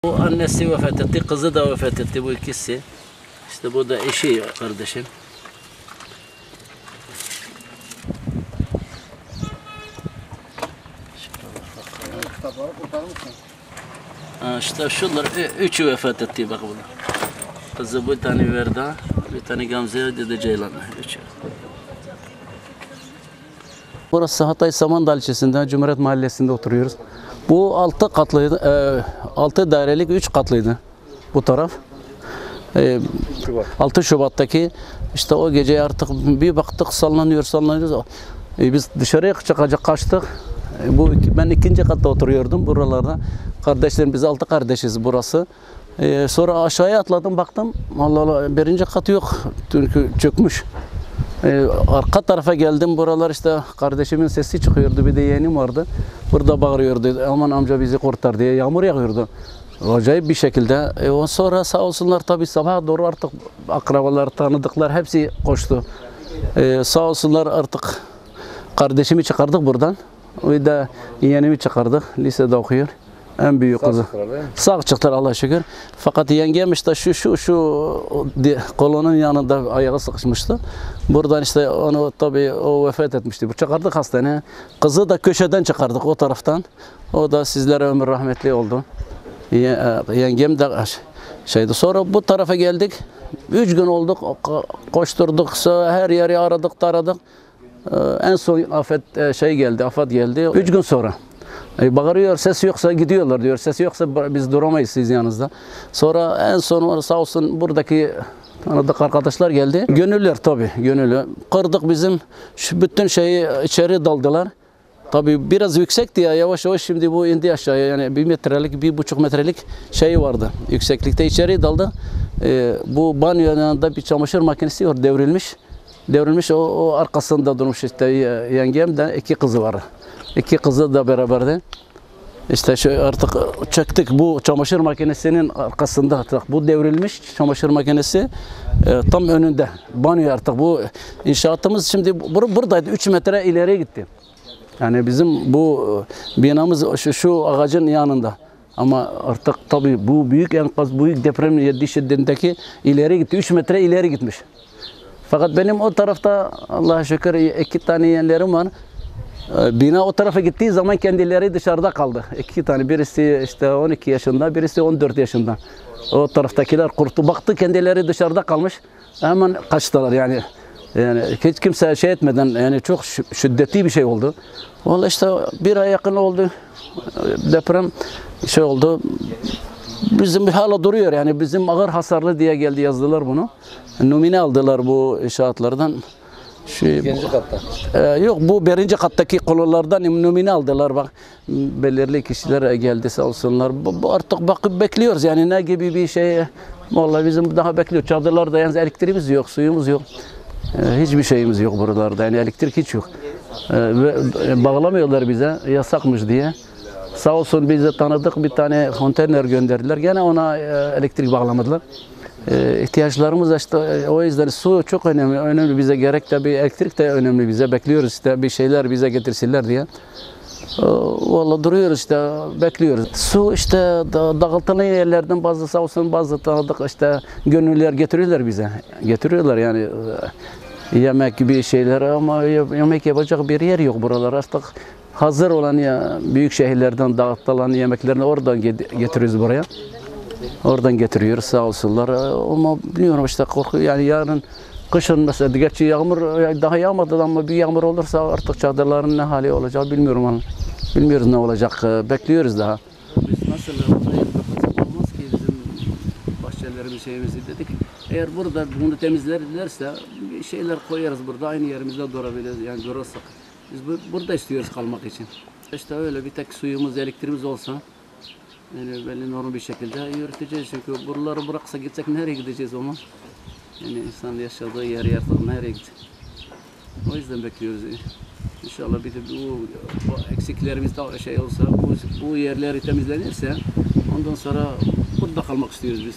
Bu annesi vefat etti, kızı da vefat etti, bu ikisi. İşte bu da eşi kardeşim. İşte şunlar üçü vefat etti bak bunlar. Kızı bir tane Verda, bir tane Gamze, bir de Ceylan. Üçü. Burası Hatay Samandağ ilçesinde Cumhuriyet Mahallesi'nde oturuyoruz. Bu 6 katlıydı, 6 dairelik 3 katlıydı bu taraf. 6 Şubat'taki işte o gece artık bir baktık sallanıyoruz. Biz dışarıya kaçtık. Ben 2. katta oturuyordum buralarda. Kardeşlerim, biz 6 kardeşiz burası. Sonra aşağıya atladım, baktım Allah Allah, 1. kat yok çünkü çökmüş. Arka tarafa geldim, buralar işte kardeşimin sesi çıkıyordu, bir de yeğenim vardı. Burada bağırıyordu, aman amca bizi kurtar diye, yağmur yağıyordu. Acayip bir şekilde. Sonra sağ olsunlar tabii sabaha doğru artık akrabalar, tanıdıklar hepsi koştu. Sağ olsunlar artık kardeşimi çıkardık buradan. Bir de yeğenimi çıkardık, lisede okuyor. En büyük kızı. Sağ çıktılar Allah'a şükür. Fakat yengem işte şu kolonun yanında ayağı sıkışmıştı. Buradan işte onu tabii o vefat etmişti. Çıkardık hastaneye. Kızı da köşeden çıkardık o taraftan. O da sizlere ömür rahmetli oldu. Yengem de şeydi. Sonra bu tarafa geldik. 3 gün olduk. Koşturduk. Her yeri aradık, taradık. En son afet geldi. 3 gün sonra. Bağırıyor, ses yoksa gidiyorlar diyor. Ses yoksa biz duramayız siz yanınızda. Sonra en son sağ olsun buradaki tanıdık arkadaşlar geldi. Gönüllüler tabii, gönüllü. Kırdık bizim bütün şeyi, içeri daldılar. Tabii biraz yüksekti ya, yavaş yavaş şimdi bu indi aşağıya. Yani 1 metrelik, 1,5 metrelik şey vardı. Yükseklikte içeri daldı. Bu banyo yanında bir çamaşır makinesi var, devrilmiş. O arkasında durmuş işte yengem de 2 kızı var. 2 kızı da beraberdi. İşte artık çektik bu çamaşır makinesinin arkasında artık bu devrilmiş çamaşır makinesi tam önünde. Banyo artık bu inşaatımız şimdi buradaydı, 3 metre ileriye gitti. Yani bizim bu binamız şu ağacın yanında. Ama artık tabii bu büyük enkaz, büyük deprem 7 şiddetindeki ileri gitti. 3 metre ileri gitmiş. Fakat benim o tarafta Allah'a şükür 2 tane yeğenlerim var. Bina o tarafa gittiği zaman kendileri dışarıda kaldı. 2 tane, birisi işte 12 yaşında, birisi 14 yaşında. O taraftakiler kurtu. Baktı kendileri dışarıda kalmış. Hemen kaçtılar yani. Yani hiç kimse şey etmeden, yani çok şiddetli bir şey oldu. Vallahi işte 1 ay yakın oldu. Deprem şey oldu. Bizim hala duruyor yani, bizim ağır hasarlı diye geldi yazdılar bunu. Numune aldılar bu inşaatlardan. 2. katta. Yok, bu 1. kattaki kolonlardan numune aldılar bak. Belirli kişiler geldi sağ olsunlar. Artık bakıp bekliyoruz yani ne gibi bir şey. Vallahi bizim daha bekliyoruz. Çadırlarda yani elektriğimiz yok, suyumuz yok. Hiçbir şeyimiz yok buralarda yani, elektrik hiç yok. Bağlamıyorlar bize, yasakmış diye. Sağ olsun bize tanıdık bir tane konteyner gönderdiler. Gene ona elektrik bağlamadılar. İhtiyaçlarımız işte o yüzden su çok önemli bize, gerek tabii elektrik de önemli bize. Bekliyoruz işte bir şeyler bize getirsinler diye. Vallahi duruyoruz işte, bekliyoruz. Su işte dağıtılan yerlerden bazı sağ olsun bazı tanıdık işte gönüllüler getiriyorlar bize. Getiriyorlar yani yemek gibi şeyler, ama yemek yapacak bir yer yok buralar artık. Hazır olan ya büyük şehirlerden dağıtılan yemeklerini oradan getiriyoruz buraya. Oradan getiriyoruz sağ olsunlar. Ama bilmiyorum işte, korku yani yarın kışın mesela, gerçi yağmur daha yağmadı ama bir yağmur olursa artık çadırların ne hali olacak bilmiyorum ama bilmiyoruz ne olacak. Bekliyoruz daha. Biz mesela olmaz ki bizim bahçelerimiz şeyimizi dedik. Eğer burada bunu temizlerlerse bir şeyler koyarız burada, aynı yerimizde durabiliriz yani, durursak. Biz burada istiyoruz kalmak için. İşte öyle bir tek suyumuz, elektriğimiz olsa yani belli normal bir şekilde yürüteceğiz, çünkü buraları bıraksa gitsek nereye gideceğiz ama? Yani insan yaşadığı yer artık nereye gidecek? O yüzden bekliyoruz. İnşallah bir de bu eksiklerimiz de şey olsa, bu yerleri temizlenirse ondan sonra burada kalmak istiyoruz biz.